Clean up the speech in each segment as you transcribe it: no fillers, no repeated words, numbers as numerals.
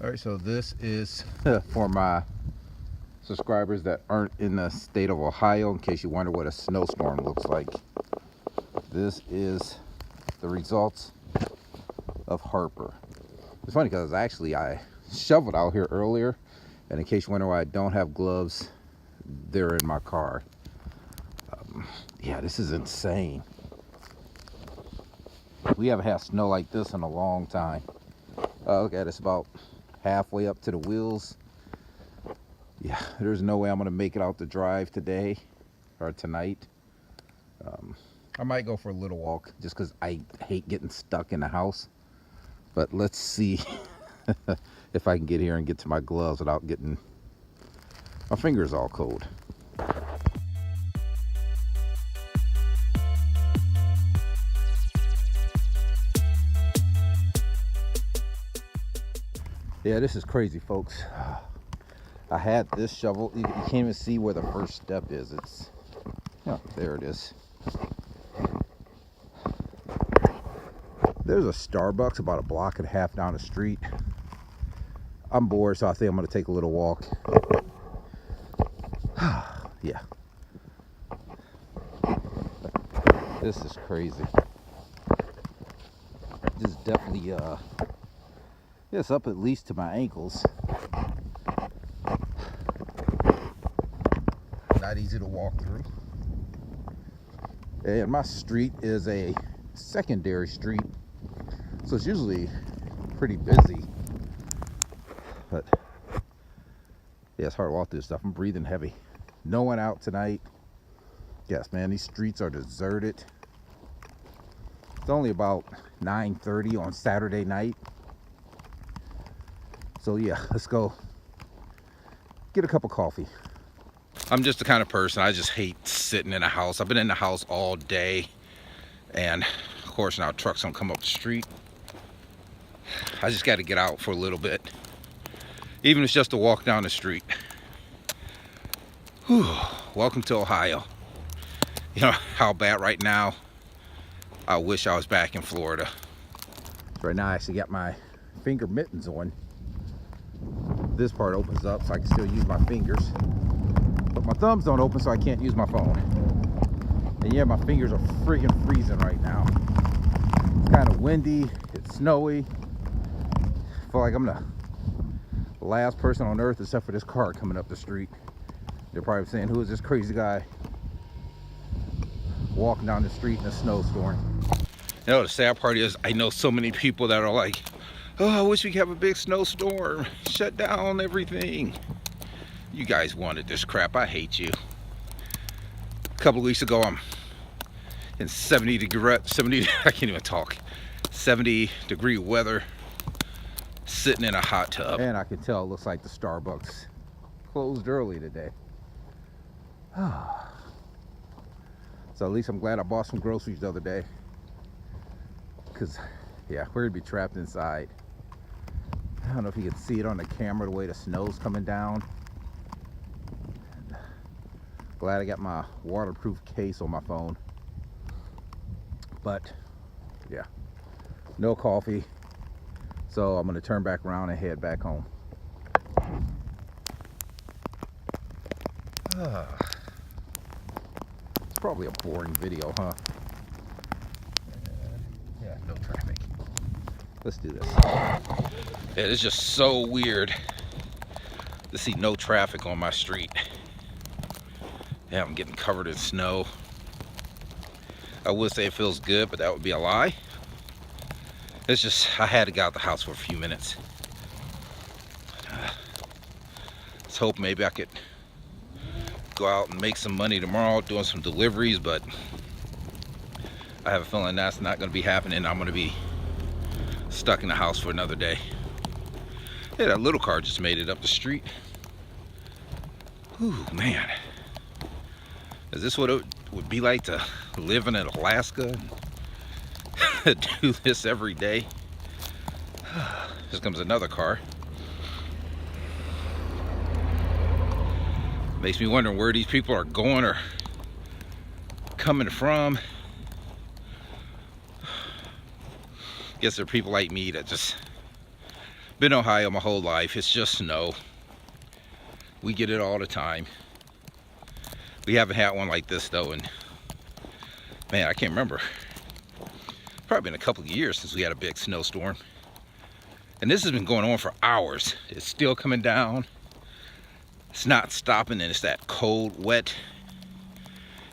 All right, so this is for my subscribers that aren't in the state of Ohio, in case you wonder what a snowstorm looks like. This is the results of Harper. It's funny because actually I shoveled out here earlier, and in case you wonder why I don't have gloves, they're in my car. Yeah, this is insane. We haven't had snow like this in a long time. Look at it, it's about halfway up to the wheels. Yeah, there's no way I'm gonna make it out the drive today or tonight. I might go for a little walk just because I hate getting stuck in the house. But let's see if I can get here and get to my gloves without getting my fingers all cold. Yeah, this is crazy, folks. I had this shovel. You can't even see where the first step is. It's, yeah, there it is. There's a Starbucks about a block and a half down the street. I'm bored, so I think I'm gonna take a little walk. Yeah. This is crazy. This is definitely it's up at least to my ankles. Not easy to walk through. And my street is a secondary street, so it's usually pretty busy. But yeah, it's hard to walk through this stuff. I'm breathing heavy. No one out tonight. Yes, man, these streets are deserted. It's only about 9:30 on Saturday night. So yeah, let's go get a cup of coffee. I'm just the kind of person, I just hate sitting in a house. I've been in the house all day, and of course now trucks don't come up the street. I just got to get out for a little bit, even if it's just to walk down the street. Whew. Welcome to Ohio. You know how bad right now, I wish I was back in Florida. So right now I actually got my finger mittens on. This part opens up so I can still use my fingers, but my thumbs don't open so I can't use my phone. And yeah, my fingers are freaking freezing right now. It's kind of windy, it's snowy. I feel like I'm the last person on earth except for this car coming up the street. They're probably saying, who is this crazy guy walking down the street in a snowstorm? You know, the sad part is I know so many people that are like, oh, I wish we could have a big snowstorm, shut down everything. You guys wanted this crap. I hate you. A couple of weeks ago, I'm in 70 I can't even talk, 70 degree weather, sitting in a hot tub. And I can tell it looks like the Starbucks closed early today. So at least I'm glad I bought some groceries the other day, because yeah, we're gonna be trapped inside. I don't know if you can see it on the camera, the way the snow's coming down. Glad I got my waterproof case on my phone. But yeah, no coffee, so I'm gonna turn back around and head back home. It's probably a boring video, huh? Yeah, no traffic. Let's do this. Yeah, it's just so weird to see no traffic on my street. Yeah, I'm getting covered in snow. I would say it feels good, but that would be a lie. It's just, I had to get out of the house for a few minutes. Let's hope maybe I could go out and make some money tomorrow doing some deliveries, but I have a feeling that's not going to be happening. I'm going to be stuck in the house for another day. Yeah, that little car just made it up the street. Whew, man. Is this what it would be like to live in Alaska and do this every day? Here comes another car. Makes me wonder where these people are going or coming from. Guess they're people like me that just Been in Ohio my whole life. It's just snow. We get it all the time. We haven't had one like this though, and man, I can't remember. Probably been a couple of years since we had a big snowstorm. And this has been going on for hours. It's still coming down. It's not stopping, and it's that cold, wet,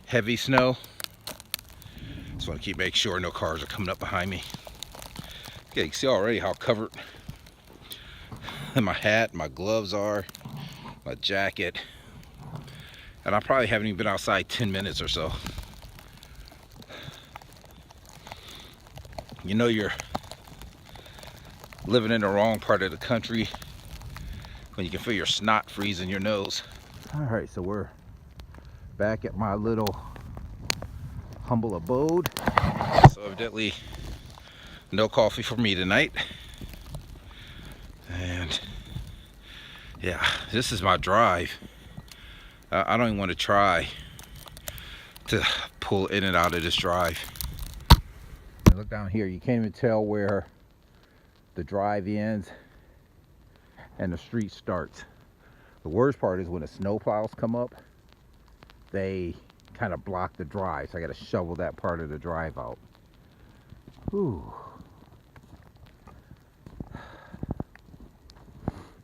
heavy snow. Just want to keep making sure no cars are coming up behind me. Okay, you can see already how covered my hat, my gloves are, my jacket. And I probably haven't even been outside 10 minutes or so. You know you're living in the wrong part of the country when you can feel your snot freezing your nose. All right, so we're back at my little humble abode. So evidently no coffee for me tonight. And yeah, this is my drive. I don't even want to try to pull in and out of this drive. Look down here, you can't even tell where the drive ends and the street starts. The worst part is when the snow plows come up, they kind of block the drive, so I got to shovel that part of the drive out. Whew.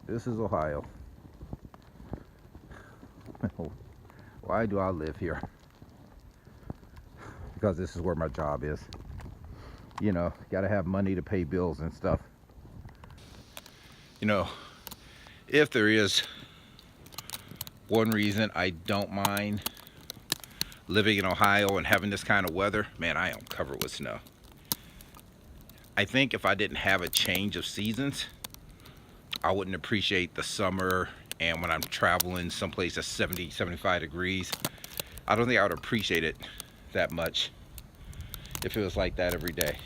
This is Ohio. Why do I live here? Because this is where my job is. You know, gotta have money to pay bills and stuff. You know, if there is one reason I don't mind living in Ohio and having this kind of weather, man, I am covered with snow. I think if I didn't have a change of seasons, I wouldn't appreciate the summer, and when I'm traveling someplace that's 70, 75 degrees, I don't think I would appreciate it that much if it was like that every day.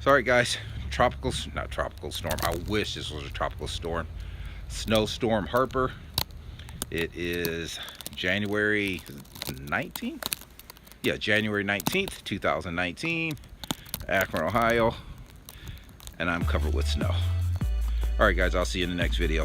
Sorry guys, not tropical storm. I wish this was a tropical storm. Snowstorm Harper. It is January 19th? Yeah, January 19th, 2019, Akron, Ohio, and I'm covered with snow. All right guys, I'll see you in the next video.